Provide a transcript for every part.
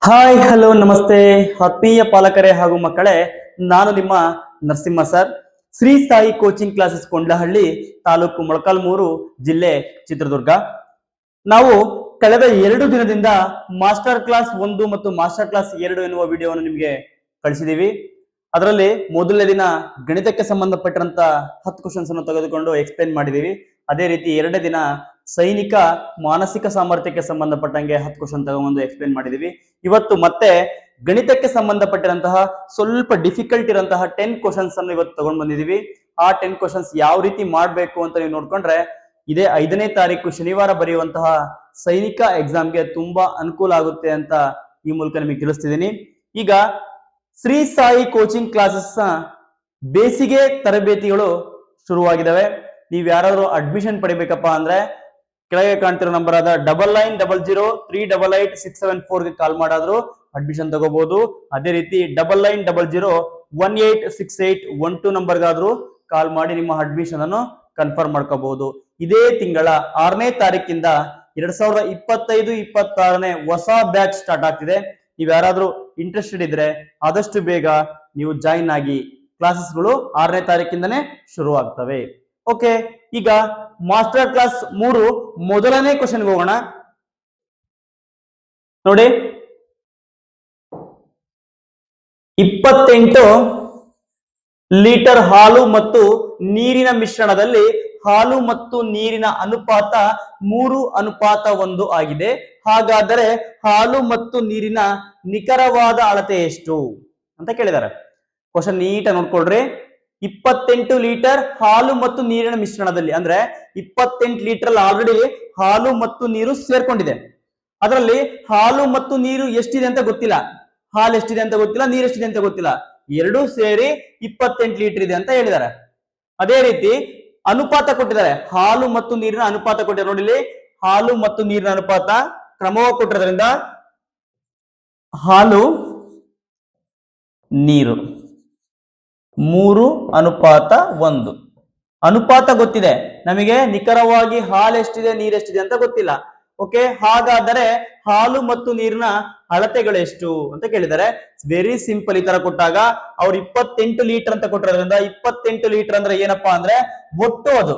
Hi hello ನಮಸ್ತೆ ಆತ್ಮೀಯ ಪಾಲಕರೇ ಹಾಗೂ ಮಕ್ಕಳೇ, ನಾನು ನಿಮ್ಮ Narasimha sir. Shri Sai coaching classes Kondlahalli, taluk Molakalmuru, ಜಿಲ್ಲೆ ಚಿತ್ರದುರ್ಗ. ನಾವು ಕಳೆದ 2 ದಿನದಿಂದ ಮಾಸ್ಟರ್ ಕ್ಲಾಸ್ 1 ಮತ್ತು ಮಾಸ್ಟರ್ ಕ್ಲಾಸ್ 2 ಎನ್ನುವ ವಿಡಿಯೋವನ್ನು ನಿಮಗೆ ಕಳಿಸಿದೀವಿ. ಅದರಲ್ಲಿ ಮೊದಲನೇ ದಿನ ಗಣಿತಕ್ಕೆ ಸಂಬಂಧಪಟ್ಟಂತ 10 ಕ್ವಶನ್ಸ್ ಅನ್ನು ತೆಗೆದುಕೊಂಡು ಎಕ್ಸ್ಪ್ಲೇನ್ ಮಾಡಿದೀವಿ. ಅದೇ ರೀತಿ ಎರಡನೇ ದಿನ ಸೈನಿಕ ಮಾನಸಿಕ ಸಾಮರ್ಥ್ಯಕ್ಕೆ ಸಂಬಂಧಪಟ್ಟಂಗೆ 10 ಕ್ವಶನ್ ತಗೊಂಡು ಎಕ್ಸ್ಪ್ಲೇನ್ ಮಾಡಿದೀವಿ. ಇವತ್ತು ಮತ್ತೆ ಗಣಿತಕ್ಕೆ ಸಂಬಂಧಪಟ್ಟಿರಂತಹ ಸ್ವಲ್ಪ ಡಿಫಿಕಲ್ಟ್ ಇರಂತಹ 10 ಕ್ವಶನ್ಸ್ ಅನ್ನು ಇವತ್ತು ತಗೊಂಡು ಬಂದಿದೀವಿ. ಆ 10 ಕ್ವಶನ್ಸ್ ಯಾವ ರೀತಿ ಮಾಡಬೇಕು ಅಂತ ನೀವು ನೋಡ್ಕೊಂಡ್ರೆ ಇದೇ 5ನೇ ತಾರೀಕು ಶನಿವಾರ ಬರೆಯುವಂತಹ ಸೈನಿಕ ಎಕ್ಸಾಮ್ಗೆ ತುಂಬಾ ಅನುಕೂಲ ಆಗುತ್ತೆ ಅಂತ ಈ ಮೂಲಕ ನಿಮಗೆ ತಿಳಿಸ್ತಿದ್ದೀನಿ. ಈಗ ಶ್ರೀ ಸಾಯಿ ಕೋಚಿಂಗ್ ಕ್ಲಾಸಸ್ ಬೇಸಿಗೆ ತರಬೇತಿಗಳು ಶುರುವಾಗಿದ್ದಾವೆ. ನೀವು ಯಾರಾದ್ರೂ ಅಡ್ಮಿಷನ್ ಪಡಿಬೇಕಪ್ಪ ಅಂದ್ರೆ ಕೆಳಗೆ ಕಾಣ್ತಿರೋ ನಂಬರ್ ಆದ 9900388674 ಗೆ ಕಾಲ್ ಮಾಡಾದ್ರು ಅಡ್ಮಿಷನ್ ತಗೋಬಹುದು. ಅದೇ ರೀತಿ 9900186812 ನಂಬರ್ಗಾದ್ರೂ ಕಾಲ್ ಮಾಡಿ ನಿಮ್ಮ ಅಡ್ಮಿಷನ್ ಅನ್ನು ಕನ್ಫರ್ಮ್ ಮಾಡ್ಕೋಬಹುದು. ಇದೇ ತಿಂಗಳ 6ನೇ ತಾರೀಕಿಂದ 2025-26ನೇ ಹೊಸ ಬ್ಯಾಚ್ ಸ್ಟಾರ್ಟ್ ಆಗ್ತಿದೆ. ನೀವು ಯಾರಾದ್ರೂ ಇಂಟ್ರೆಸ್ಟೆಡ್ ಇದ್ರೆ ಆದಷ್ಟು ಬೇಗ ನೀವು ಜಾಯಿನ್ ಆಗಿ. ಕ್ಲಾಸಸ್ಗಳು 6ನೇ ತಾರೀಕಿಂದನೇ ಶುರು ಆಗ್ತವೆ. ಓಕೆ, ಈಗ ಮಾಸ್ಟರ್ ಕ್ಲಾಸ್ 3 ಮೊದಲನೇ ಕ್ವಶನ್ಗೆ ಹೋಗೋಣ. ನೋಡಿ, 28 ಲೀಟರ್ ಹಾಲು ಮತ್ತು ನೀರಿನ ಮಿಶ್ರಣದಲ್ಲಿ ಹಾಲು ಮತ್ತು ನೀರಿನ ಅನುಪಾತ 3:1 ಆಗಿದೆ. ಹಾಗಾದರೆ ಹಾಲು ಮತ್ತು ನೀರಿನ ನಿಖರವಾದ ಅಳತೆ ಎಷ್ಟು ಅಂತ ಕೇಳಿದ್ದಾರೆ. ಕ್ವಶನ್ ನೀಟಾಗಿ ನೋಡ್ಕೊಳ್ರಿ. 28 ಲೀಟರ್ ಹಾಲು ಮತ್ತು ನೀರಿನ ಮಿಶ್ರಣದಲ್ಲಿ ಅಂದ್ರೆ 28 ಲೀಟರ್ ಆಲ್ರೆಡಿ ಹಾಲು ಮತ್ತು ನೀರು ಸೇರ್ಕೊಂಡಿದೆ. ಅದರಲ್ಲಿ ಹಾಲು ಮತ್ತು ನೀರು ಎಷ್ಟಿದೆ ಅಂತ ಗೊತ್ತಿಲ್ಲ, ಹಾಲು ಎಷ್ಟಿದೆ ಅಂತ ಗೊತ್ತಿಲ್ಲ, ನೀರು ಎಷ್ಟಿದೆ ಅಂತ ಗೊತ್ತಿಲ್ಲ. ಎರಡೂ ಸೇರಿ 28 ಲೀಟರ್ ಇದೆ ಅಂತ ಹೇಳಿದ್ದಾರೆ. ಅದೇ ರೀತಿ ಅನುಪಾತ ಕೊಟ್ಟಿದ್ದಾರೆ, ಹಾಲು ಮತ್ತು ನೀರಿನ ಅನುಪಾತ ಕೊಟ್ಟಿದ್ದಾರೆ. ನೋಡಿ, ಇಲ್ಲಿ ಹಾಲು ಮತ್ತು ನೀರಿನ ಅನುಪಾತ ಕ್ರಮವಾಗಿ ಕೊಟ್ಟಿರೋದ್ರಿಂದ ಹಾಲು ನೀರು 3:1. ಅನುಪಾತ ಗೊತ್ತಿದೆ ನಮಗೆ, ನಿಖರವಾಗಿ ಹಾಲು ಎಷ್ಟಿದೆ ನೀರು ಎಷ್ಟಿದೆ ಅಂತ ಗೊತ್ತಿಲ್ಲ. ಓಕೆ, ಹಾಗಾದರೆ ಹಾಲು ಮತ್ತು ನೀರಿನ ಅಳತೆಗಳೆಷ್ಟು ಅಂತ ಕೇಳಿದ್ದಾರೆ. Very simple. ಈ ತರ ಕೊಟ್ಟಾಗ ಅವ್ರು 28 ಲೀಟರ್ ಅಂತ ಕೊಟ್ಟಿರೋದ್ರಿಂದ 28 ಲೀಟರ್ ಅಂದ್ರೆ ಏನಪ್ಪಾ ಅಂದ್ರೆ ಒಟ್ಟು, ಅದು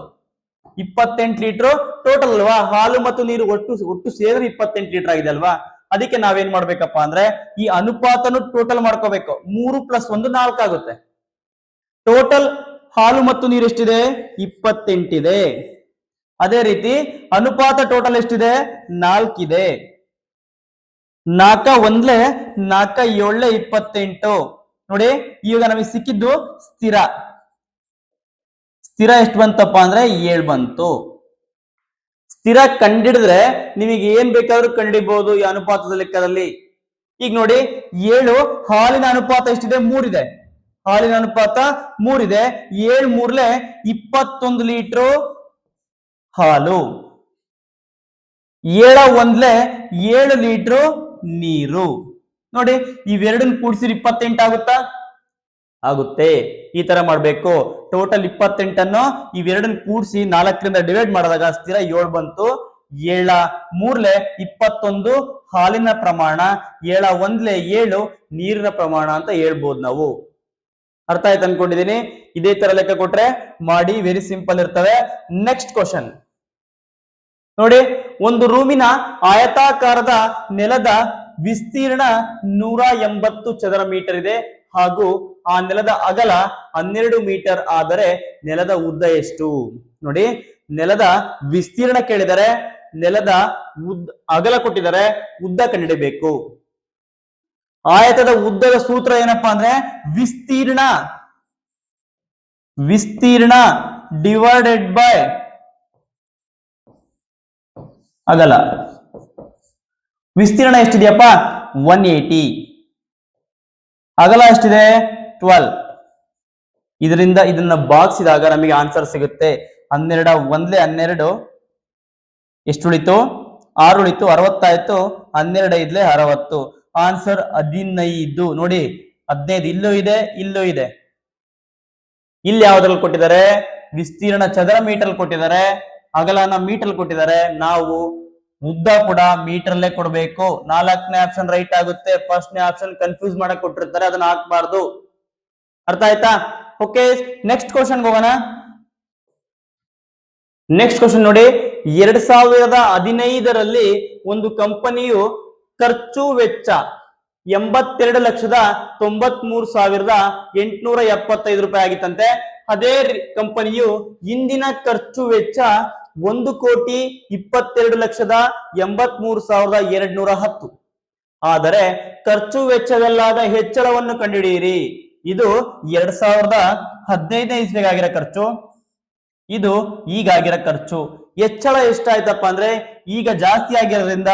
28 ಲೀಟರ್ ಟೋಟಲ್ ಅಲ್ವಾ. ಹಾಲು ಮತ್ತು ನೀರು ಒಟ್ಟು ಸೇರಿ 28 ಲೀಟರ್ ಆಗಿದೆ ಅಲ್ವಾ. ಅದಕ್ಕೆ ನಾವೇನ್ ಮಾಡ್ಬೇಕಪ್ಪ ಅಂದ್ರೆ ಈ ಅನುಪಾತನು ಟೋಟಲ್ ಮಾಡ್ಕೋಬೇಕು. 3 + 1 4 ಆಗುತ್ತೆ. ಟೋಟಲ್ ಹಾಲು ಮತ್ತು ನೀರು ಎಷ್ಟಿದೆ? 28 ಇದೆ. ಅದೇ ರೀತಿ ಅನುಪಾತ ಟೋಟಲ್ ಎಷ್ಟಿದೆ? 4 ಇದೆ. 4 1 4 7 28. ನೋಡಿ, ಈಗ ನಮಗೆ ಸಿಕ್ಕಿದ್ದು ಸ್ಥಿರ. ಸ್ಥಿರ ಎಷ್ಟು ಬಂತಪ್ಪ ಅಂದ್ರೆ 7 ಬಂತು. ಸ್ಥಿರ ಕಂಡಿಡಿದ್ರೆ ನಿಮಗೆ ಏನ್ ಬೇಕಾದ್ರೂ ಕಂಡಿಡಬಹುದು ಈ ಅನುಪಾತದ ಲೆಕ್ಕದಲ್ಲಿ. ಈಗ ನೋಡಿ, 7 ಹಾಲಿನ ಅನುಪಾತ ಎಷ್ಟಿದೆ? 3 ಇದೆ. ಹಾಲಿನ ಅನುಪಾತ 3 ಇದೆ. 7 3 21 ಲೀಟರ್ ಹಾಲು. 7 1 7 ಲೀಟರ್ ನೀರು. ನೋಡಿ, ಇವೆರಡನ್ನು ಕೂಡಿಸಿದ್ರೆ 28 ಆಗುತ್ತಾ? ಆಗುತ್ತೆ. ಈ ತರ ಮಾಡ್ಬೇಕು. ಟೋಟಲ್ 28 ಅನ್ನು ಇವೆರಡನ್ನು ಕೂಡಿಸಿ 4ರಿಂದ ಡಿವೈಡ್ ಮಾಡಿದಾಗ ಸ್ಥಿರ 7 ಬಂತು. 7 3 21 ಹಾಲಿನ ಪ್ರಮಾಣ, 7 1 7 ನೀರಿನ ಪ್ರಮಾಣ ಅಂತ ಹೇಳ್ಬೋದು ನಾವು. ಅರ್ಥ ಆಯ್ತು ಅನ್ಕೊಂಡಿದೀನಿ. ಇದೇ ತರ ಲೆಕ್ಕ ಕೊಟ್ರೆ ಮಾಡಿ, ವೆರಿ ಸಿಂಪಲ್ ಇರ್ತವೆ. ನೆಕ್ಸ್ಟ್ ಕ್ವಶನ್ ನೋಡಿ, ಒಂದು ರೂಮಿನ ಆಯತಾಕಾರದ ನೆಲದ ವಿಸ್ತೀರ್ಣ 180 ಚದರ ಮೀಟರ್ ಇದೆ ಹಾಗೂ ಆ ನೆಲದ ಅಗಲ 12 ಮೀಟರ್ ಆದರೆ ನೆಲದ ಉದ್ದ ಎಷ್ಟು? ನೋಡಿ, ನೆಲದ ವಿಸ್ತೀರ್ಣ ಕೇಳಿದರೆ, ನೆಲದ ಅಗಲ ಕೊಟ್ಟಿದ್ದಾರೆ, ಉದ್ದ ಕಂಡುಹಿಡಿಯಬೇಕು. ಆಯತದ ಉದ್ದದ ಸೂತ್ರ ಏನಪ್ಪಾ ಅಂದ್ರೆ ವಿಸ್ತೀರ್ಣ ಡಿವೈಡೆಡ್ ಬೈ ಅಗಲ. ವಿಸ್ತೀರ್ಣ ಎಷ್ಟಿದೆಯಪ್ಪ? 180. ಅಗಲ ಎಷ್ಟಿದೆ? 12. ಇದರಿಂದ ಇದನ್ನ ಭಾಗಿಸಿದಾಗ ನಮಗೆ ಆನ್ಸರ್ ಸಿಗುತ್ತೆ. 12 1 12 ಎಷ್ಟು ಉಳಿತು? 6 ಉಳಿತು. 60 ಆಯ್ತು. 12 5 60. ಆನ್ಸರ್ 15. ನೋಡಿ, 15 ಇಲ್ಲೂ ಇದೆ, ಇಲ್ಲೂ ಇದೆ. ಇಲ್ಲಿ ಯಾವ್ದ್ರಲ್ಲಿ ಕೊಟ್ಟಿದ್ದಾರೆ? ವಿಸ್ತೀರ್ಣ ಚದರ ಮೀಟರ್ ಕೊಟ್ಟಿದ್ದಾರೆ, ಅಗಲನ ಮೀಟರ್ ಕೊಟ್ಟಿದ್ದಾರೆ. ನಾವು ಉದ್ದ ಕೂಡ ಮೀಟರ್ ಅಲ್ಲೇ ಕೊಡ್ಬೇಕು. 4ನೇ ಆಪ್ಷನ್ ರೈಟ್ ಆಗುತ್ತೆ. ಫಸ್ಟ್ನೇ ಆಪ್ಷನ್ ಕನ್ಫ್ಯೂಸ್ ಮಾಡಕ್ ಕೊಟ್ಟಿರ್ತಾರೆ, ಅದನ್ನ ಹಾಕ್ಬಾರ್ದು. ಅರ್ಥ ಆಯ್ತಾ? ಓಕೆ, ನೆಕ್ಸ್ಟ್ ಕ್ವಶನ್ ಹೋಗೋಣ. ನೆಕ್ಸ್ಟ್ ಕ್ವಶನ್ ನೋಡಿ, 2015ರಲ್ಲಿ ಒಂದು ಕಂಪನಿಯು ಖರ್ಚು ವೆಚ್ಚ 82,93,875 ರೂಪಾಯಿ ಆಗಿತ್ತಂತೆ. ಅದೇ ಕಂಪನಿಯು ಇಂದಿನ ಖರ್ಚು ವೆಚ್ಚ 1,22,83,210. ಆದರೆ ಖರ್ಚು ವೆಚ್ಚದಲ್ಲಾದ ಹೆಚ್ಚಳವನ್ನು ಕಂಡುಹಿಡಿಯಿರಿ. ಇದು 2015ನೇ ಇಸ್ವಿಗಾಗಿರೋ ಖರ್ಚು, ಇದು ಈಗಾಗಿರೋ ಖರ್ಚು. ಹೆಚ್ಚಳ ಎಷ್ಟಾಯ್ತಪ್ಪ ಅಂದ್ರೆ ಈಗ ಜಾಸ್ತಿ ಆಗಿರೋದ್ರಿಂದ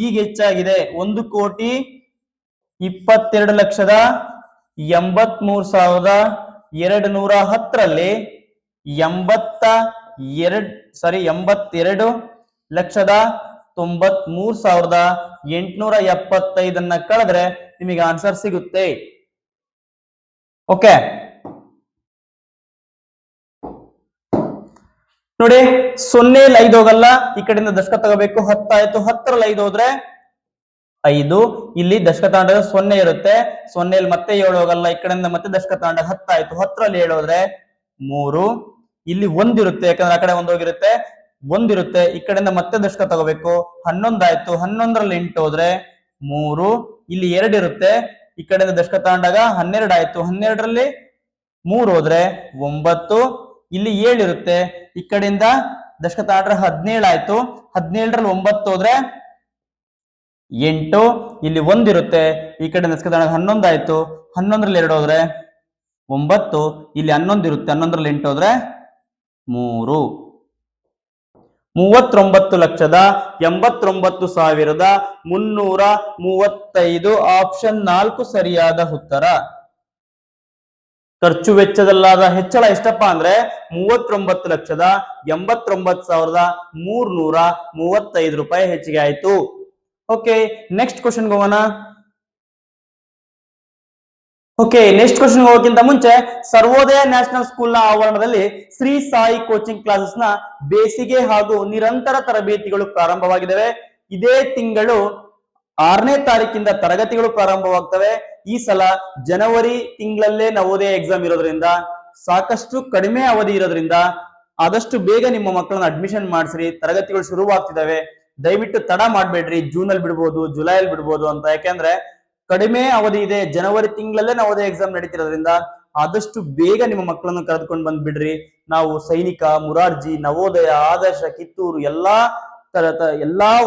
ಈಗ ಹೆಚ್ಚಾಗಿದೆ. 1,22,83,210ರಲ್ಲಿ 82,93,875 ಕಳೆದ್ರೆ ನಿಮಗೆ ಆನ್ಸರ್ ಸಿಗುತ್ತೆ. ಓಕೆ ನೋಡಿ, 0ಲ್ 5 ಹೋಗಲ್ಲ, ಈ ಕಡೆಯಿಂದ ದಶಕ ತಗೋಬೇಕು. 10 ಆಯ್ತು, 10ರಲ್ಲಿ 5 ಹೋದ್ರೆ 5, ಇಲ್ಲಿ ದಶಕ ತಗೊಂಡಾಗ 0 ಇರುತ್ತೆ. 0ಲ್ ಮತ್ತೆ 7 ಹೋಗಲ್ಲ, ಈ ಕಡೆಯಿಂದ ಮತ್ತೆ ದಶಕ ತಗೊಂಡಾಗ 10 ಆಯ್ತು. 10ರಲ್ಲಿ 7 ಹೋದ್ರೆ 3, ಇಲ್ಲಿ 1 ಇರುತ್ತೆ, ಯಾಕಂದ್ರೆ ಆ ಕಡೆ 1 ಹೋಗಿರುತ್ತೆ. 1 ಇರುತ್ತೆ, ಈ ಕಡೆಯಿಂದ ಮತ್ತೆ ದಶಕ ತಗೋಬೇಕು. 11 ಆಯ್ತು, 11ರಲ್ಲಿ 8 ಹೋದ್ರೆ 3, ಇಲ್ಲಿ 2 ಇರುತ್ತೆ, ಈ ಕಡೆಯಿಂದ ದಶಕ ತಗೊಂಡಾಗ 12 ಆಯ್ತು. 12ರಲ್ಲಿ 3 ಹೋದ್ರೆ 9, ಇಲ್ಲಿ 7 ಇರುತ್ತೆ, ಈ ಕಡೆಯಿಂದ ದಶಕ ತಗೊಂಡ್ರೆ 17 ಆಯ್ತು. 17ರಲ್ಲಿ 9 ಹೋದ್ರೆ 8, ಇಲ್ಲಿ 1 ಇರುತ್ತೆ, ಈ ಕಡೆ ದಶಕ ತಗೊಂಡಾಗ 11 ಆಯ್ತು. 11ರಲ್ಲಿ 2 ಹೋದ್ರೆ 9, ಇಲ್ಲಿ 11 ಇರುತ್ತೆ, 11ರಲ್ಲಿ 8 ಹೋದ್ರೆ 3. 39,89,335 ಆಪ್ಷನ್ 4 ಸರಿಯಾದ ಉತ್ತರ. ಖರ್ಚು ವೆಚ್ಚದಲ್ಲಾದ ಹೆಚ್ಚಳ ಎಷ್ಟಪ್ಪ ಅಂದ್ರೆ 39,89,335 ರೂಪಾಯಿ ಹೆಚ್ಚಿಗೆ ಆಯ್ತು. ಓಕೆ, ನೆಕ್ಸ್ಟ್ ಕ್ವಶನ್ ಹೋಗೋಣ. ಓಕೆ, ನೆಕ್ಸ್ಟ್ ಕ್ವಶನ್ ಹೋಗೋಕ್ಕಿಂತ ಮುಂಚೆ ಸರ್ವೋದಯ ನ್ಯಾಷನಲ್ ಸ್ಕೂಲ್ ನ ಆವರಣದಲ್ಲಿ ಶ್ರೀ ಸಾಯಿ ಕೋಚಿಂಗ್ ಕ್ಲಾಸಸ್ ನ ಬೇಸಿಗೆ ಹಾಗೂ ನಿರಂತರ ತರಬೇತಿಗಳು ಪ್ರಾರಂಭವಾಗಿದ್ದಾವೆ. ಇದೇ ತಿಂಗಳು 6ನೇ ತಾರೀಕಿಂದ ತರಗತಿಗಳು ಪ್ರಾರಂಭವಾಗ್ತವೆ. ಈ ಸಲ ಜನವರಿ ತಿಂಗಳಲ್ಲೇ ನವೋದಯ ಎಕ್ಸಾಮ್ ಇರೋದ್ರಿಂದ, ಸಾಕಷ್ಟು ಕಡಿಮೆ ಅವಧಿ ಇರೋದ್ರಿಂದ ಆದಷ್ಟು ಬೇಗ ನಿಮ್ಮ ಮಕ್ಕಳನ್ನ ಅಡ್ಮಿಷನ್ ಮಾಡಿಸ್ರಿ. ತರಗತಿಗಳು ಶುರುವಾಗ್ತಿದಾವೆ, ದಯವಿಟ್ಟು ತಡ ಮಾಡ್ಬೇಡ್ರಿ. ಜೂನ್ ಅಲ್ಲಿ ಬಿಡ್ಬೋದು, ಜುಲೈ ಅಲ್ಲಿ ಬಿಡ್ಬೋದು ಅಂತ, ಯಾಕೆಂದ್ರೆ ಕಡಿಮೆ ಅವಧಿ ಇದೆ. ಜನವರಿ ತಿಂಗಳಲ್ಲೇ ನವೋದಯ ಎಕ್ಸಾಮ್ ನಡೀತಿರೋದ್ರಿಂದ ಆದಷ್ಟು ಬೇಗ ನಿಮ್ಮ ಮಕ್ಕಳನ್ನು ಕರೆದುಕೊಂಡು ಬಂದ್ಬಿಡ್ರಿ. ನಾವು ಸೈನಿಕ, ಮುರಾರ್ಜಿ, ನವೋದಯ, ಆದರ್ಶ, ಕಿತ್ತೂರು ಎಲ್ಲಾ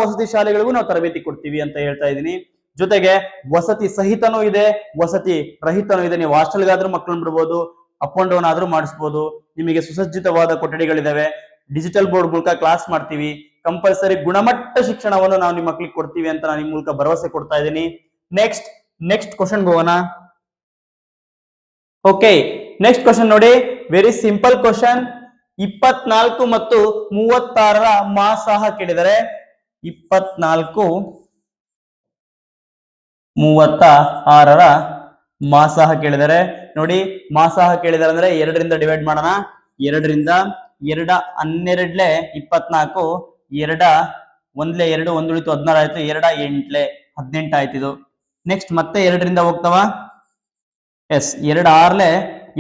ವಸತಿ ಶಾಲೆಗಳಿಗೂ ನಾವು ತರಬೇತಿ ಕೊಡ್ತೀವಿ ಅಂತ ಹೇಳ್ತಾ ಇದ್ದೀನಿ. ಜೊತೆಗೆ ವಸತಿ ಸಹಿತನೂ ಇದೆ, ವಸತಿ ರಹಿತನೂ ಇದೆ. ನೀವು ಹಾಸ್ಟೆಲ್ಗಾದ್ರೂ ಮಕ್ಕಳನ್ನ ಬಿಡ್ಬೋದು, ಅಪ್ ಅಂಡ್ ಡೌನ್ ಆದ್ರೂ ಮಾಡಿಸ್ಬೋದು. ನಿಮಗೆ ಸುಸಜ್ಜಿತವಾದ ಕೊಠಡಿಗಳಿದಾವೆ. ಡಿಜಿಟಲ್ ಬೋರ್ಡ್ ಮೂಲಕ ಕ್ಲಾಸ್ ಮಾಡ್ತೀವಿ. ಕಂಪಲ್ಸರಿ ಗುಣಮಟ್ಟ ಶಿಕ್ಷಣವನ್ನು ನಾವು ನಿಮ್ಮ ಮಕ್ಕಳಿಗೆ ಕೊಡ್ತೀವಿ ಅಂತ ನಾನು ನಿಮ್ಮ ಮೂಲಕ ಭರವಸೆ ಕೊಡ್ತಾ ಇದ್ದೀನಿ. ನೆಕ್ಸ್ಟ್ ಕ್ವಶನ್ ಹೋಗೋಣ. ಓಕೆ, ನೆಕ್ಸ್ಟ್ ಕ್ವಶನ್ ನೋಡಿ, ವೆರಿ ಸಿಂಪಲ್ ಕ್ವಶನ್. 24 ಮತ್ತು 36ರ ಮಾಸಾಹ ಕೇಳಿದರೆ 24, 36ರ ಮಾಸಾಹ ಕೇಳಿದರೆ ನೋಡಿ, ಮಾಸಾಹ ಕೇಳಿದರೆ ಅಂದ್ರೆ 2ರಿಂದ ಡಿವೈಡ್ ಮಾಡೋಣ. 2ರಿಂದ 2 12 24, 2 1 2 1 ಉಳಿತು 16 ಆಯ್ತು, 2 8 18 ಆಯ್ತು. ಇದು ನೆಕ್ಸ್ಟ್ ಮತ್ತೆ 2ರಿಂದ ಹೋಗ್ತಾವ. ಎಸ್, 2 6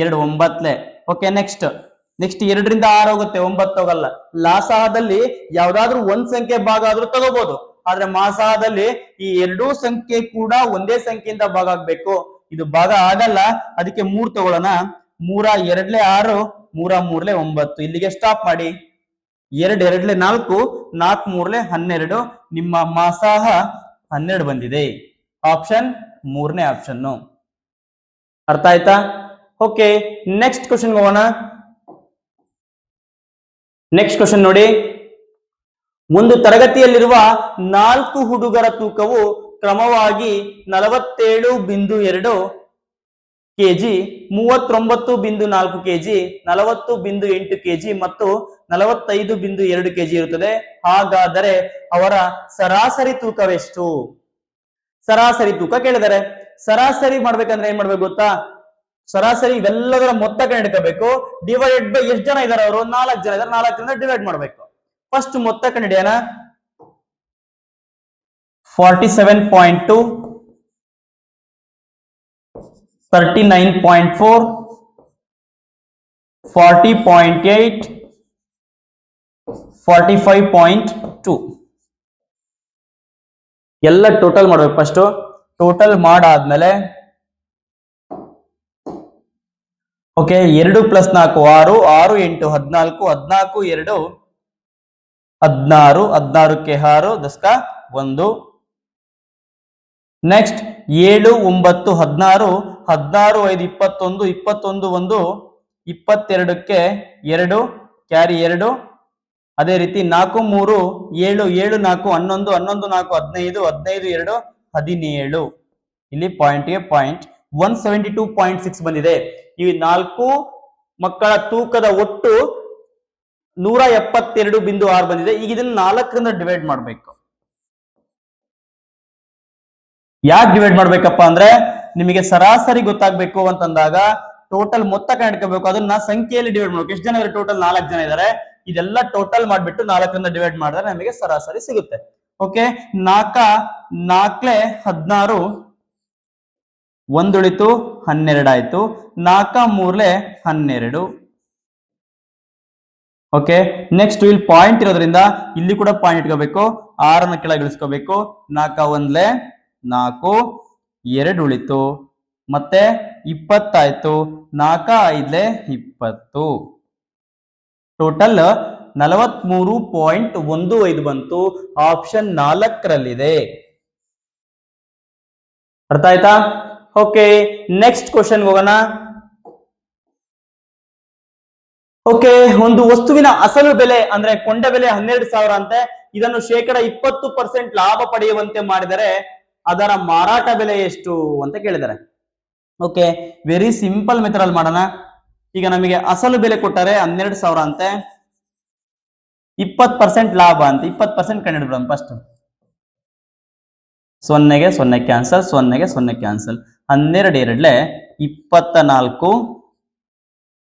2 9. ಓಕೆ, ನೆಕ್ಸ್ಟ್ 2ರಿಂದ 6 ಹೋಗುತ್ತೆ, 9 ಹೋಗಲ್ಲ. ಲಾಸಾಹದಲ್ಲಿ ಯಾವ್ದಾದ್ರು ಒಂದ್ ಸಂಖ್ಯೆ ಭಾಗ ಆದ್ರೂ ತಗೋಬಹುದು, ಆದ್ರೆ ಮಾಸಾಹದಲ್ಲಿ ಈ ಎರಡೂ ಸಂಖ್ಯೆ ಕೂಡ ಒಂದೇ ಸಂಖ್ಯೆಯಿಂದ ಭಾಗ ಆಗ್ಬೇಕು. ಇದು ಭಾಗ ಆಗಲ್ಲ, ಅದಕ್ಕೆ 3 ತಗೊಳ್ಳೋಣ. 3 2 6, 3 3 9. ಇಲ್ಲಿಗೆ ಸ್ಟಾಪ್ ಮಾಡಿ. 2 2 4, 4 3 12. ನಿಮ್ಮ ಮಾಸಾಹ 12 ಬಂದಿದೆ. ಆಪ್ಷನ್ 3ನೇ ಆಪ್ಷನ್. ಅರ್ಥ ಆಯ್ತಾ? ಓಕೆ, ನೆಕ್ಸ್ಟ್ ಕ್ವಶನ್ ಹೋಗೋಣ. ನೆಕ್ಸ್ಟ್ ಕ್ವಶನ್ ನೋಡಿ, ಒಂದು ತರಗತಿಯಲ್ಲಿರುವ 4 ಹುಡುಗರ ತೂಕವು ಕ್ರಮವಾಗಿ 47.2 ಕೆಜಿ, 39.4 ಕೆಜಿ, 40.8 ಕೆಜಿ ಮತ್ತು 45.2 ಕೆಜಿ ಇರುತ್ತದೆ. ಹಾಗಾದರೆ ಅವರ ಸರಾಸರಿ ತೂಕವೆಷ್ಟು? ಸರಾಸರಿ ತೂಕ ಕೇಳಿದರೆ ಸರಾಸರಿ ಮಾಡ್ಬೇಕಂದ್ರೆ ಏನ್ ಮಾಡ್ಬೇಕು ಗೊತ್ತಾ? ಸರಾಸರಿ ಇವೆಲ್ಲದರ ಮೊತ್ತ ಕಂಡುಹಿಡ್ಕೋಬೇಕು. ಡಿವೈಡೆಡ್ ಬೈ ಎಷ್ಟು ಜನ ಇದಾರೆ ಅವರು? 4 ಜನ ಇದಾರೆ. 4ರಿಂದ ಡಿವೈಡ್ ಮಾಡ್ಬೇಕು. ಫಸ್ಟ್ ಮೊತ್ತ ಕಂಡುಹಿಡಿಯೋಣ. 47.2, 39.4, 40.8, 45.2 ಎಲ್ಲ ಟೋಟಲ್ ಮಾಡ್ಬೇಕು. ಫಸ್ಟ್ ಟೋಟಲ್ ಮಾಡಾದ್ಮೇಲೆ ಓಕೆ 2 + 4 6, 6 8 14, 14 2 16, 16ಕ್ಕೆ 6 ದಸ್ಕ 1. Next 7 9 16, 16 5 21, 21 1 22ಕ್ಕೆ 2 carry 2. ಅದೇ ರೀತಿ 4 3 7 7 4 11 11 4 15 15 2 17. ಇಲ್ಲಿ ಪಾಯಿಂಟ್ಗೆ ಪಾಯಿಂಟ್ 172.6 ಬಂದಿದೆ. ಈ 4 ಮಕ್ಕಳ ತೂಕದ ಒಟ್ಟು 172.6 ಬಂದಿದೆ. ಈಗ ಇದನ್ನ 4ರಿಂದ ಡಿವೈಡ್ ಮಾಡಬೇಕು. ಯಾಕೆ ಡಿವೈಡ್ ಮಾಡ್ಬೇಕಪ್ಪ ಅಂದ್ರೆ ನಿಮಗೆ ಸರಾಸರಿ ಗೊತ್ತಾಗ್ಬೇಕು ಅಂತಂದಾಗ ಟೋಟಲ್ ಮೊತ್ತ ಕಂಡುಹಿಡ್ಕೋಬೇಕು. ಅದನ್ನ ಸಂಖ್ಯೆಯಲ್ಲಿ ಡಿವೈಡ್ ಮಾಡ್ಬೇಕು. ಎಷ್ಟು ಜನ ಇದ್ದಾರೆ? ಟೋಟಲ್ 4 ಜನ ಇದ್ದಾರೆ. ಇದೆಲ್ಲ ಟೋಟಲ್ ಮಾಡ್ಬಿಟ್ಟು 4ರಿಂದ ಡಿವೈಡ್ ಮಾಡಿದ್ರೆ ನಮಗೆ ಸರಾಸರಿ ಸಿಗುತ್ತೆ. ಓಕೆ 4 4 16, 1 ಉಳಿತು 12 ಆಯ್ತು. 4 3 12. ಓಕೆ ನೆಕ್ಸ್ಟ್ ಇಲ್ಲಿ ಪಾಯಿಂಟ್ ಇರೋದ್ರಿಂದ ಇಲ್ಲಿ ಕೂಡ ಪಾಯಿಂಟ್ ಇಟ್ಕೋಬೇಕು. 6 ಕೆಳಗೆ ಇಳಿಸ್ಕೋಬೇಕು. 4 1 4, 2 ಉಳಿತು ಮತ್ತೆ 20 ಆಯ್ತು. 4 5 20. ಟೋಟಲ್ 43.15 ಬಂತು. ಆಪ್ಷನ್ 4ರಲ್ಲಿದೆ. ಅರ್ಥ ಆಯ್ತಾ? ಓಕೆ ನೆಕ್ಸ್ಟ್ ಕ್ವಶನ್ ಹೋಗೋಣ. ಓಕೆ ಒಂದು ವಸ್ತುವಿನ ಅಸಲು ಬೆಲೆ ಅಂದ್ರೆ ಕೊಂಡ ಬೆಲೆ 12,000 ಅಂತೆ. ಇದನ್ನು 20% ಲಾಭ ಪಡೆಯುವಂತೆ ಮಾಡಿದರೆ ಅದರ ಮಾರಾಟ ಬೆಲೆ ಎಷ್ಟು ಅಂತ ಕೇಳಿದ್ದಾರೆ. ಓಕೆ ವೆರಿ ಸಿಂಪಲ್ ಮೆಥಡ್ ಅಲ್ಲಿ ಮಾಡೋಣ. ಈಗ ನಮಗೆ ಅಸಲು ಬೆಲೆ ಕೊಟ್ಟರೆ 12,000 ಅಂತೆ, 20% ಲಾಭ ಅಂತ 20% ಕಂಡುಹಿಡಿಯೋಣ. ಫಸ್ಟ್ 0ಗೆ 0 ಕ್ಯಾನ್ಸಲ್, 0ಗೆ 0 ಕ್ಯಾನ್ಸಲ್. 12 2 24,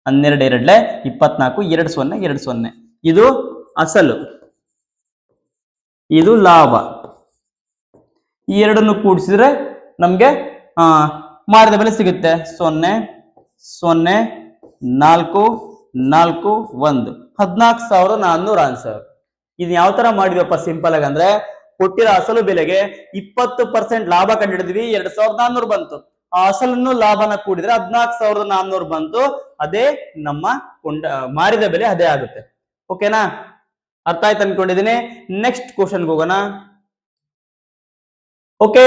12 2 24, 2 0 2 0. ಇದು ಅಸಲು, ಇದು ಲಾಭ. ಈ ಎರಡನ್ನು ಕೂಡಿಸಿದ್ರೆ ನಮ್ಗೆ ಮಾರಿದ ಬೆಲೆ ಸಿಗುತ್ತೆ. 0 0 4 4 1 14,400 ಆನ್ಸರ್. ಇದು ಯಾವ ತರ ಮಾಡಿದ್ವಪ್ಪ ಸಿಂಪಲ್ ಆಗಿ ಅಂದ್ರೆ ಕೊಟ್ಟಿರೋ ಅಸಲು ಬೆಲೆಗೆ 20% ಲಾಭ ಕಂಡುಹಿಡಿದ್ವಿ, 2,400 ಬಂತು. ಆ ಅಸಲನ್ನು ಲಾಭನ ಕೂಡಿದ್ರೆ 14,400 ಬಂತು. ಅದೇ ನಮ್ಮ ಮಾರಿದ ಬೆಲೆ ಅದೇ ಆಗುತ್ತೆ. ಓಕೆನಾ? ಅರ್ಥ ಆಯ್ತು ಅನ್ಕೊಂಡಿದ್ದೀನಿ. ನೆಕ್ಸ್ಟ್ ಕ್ವಶನ್ಗೆ ಹೋಗೋಣ. ಓಕೆ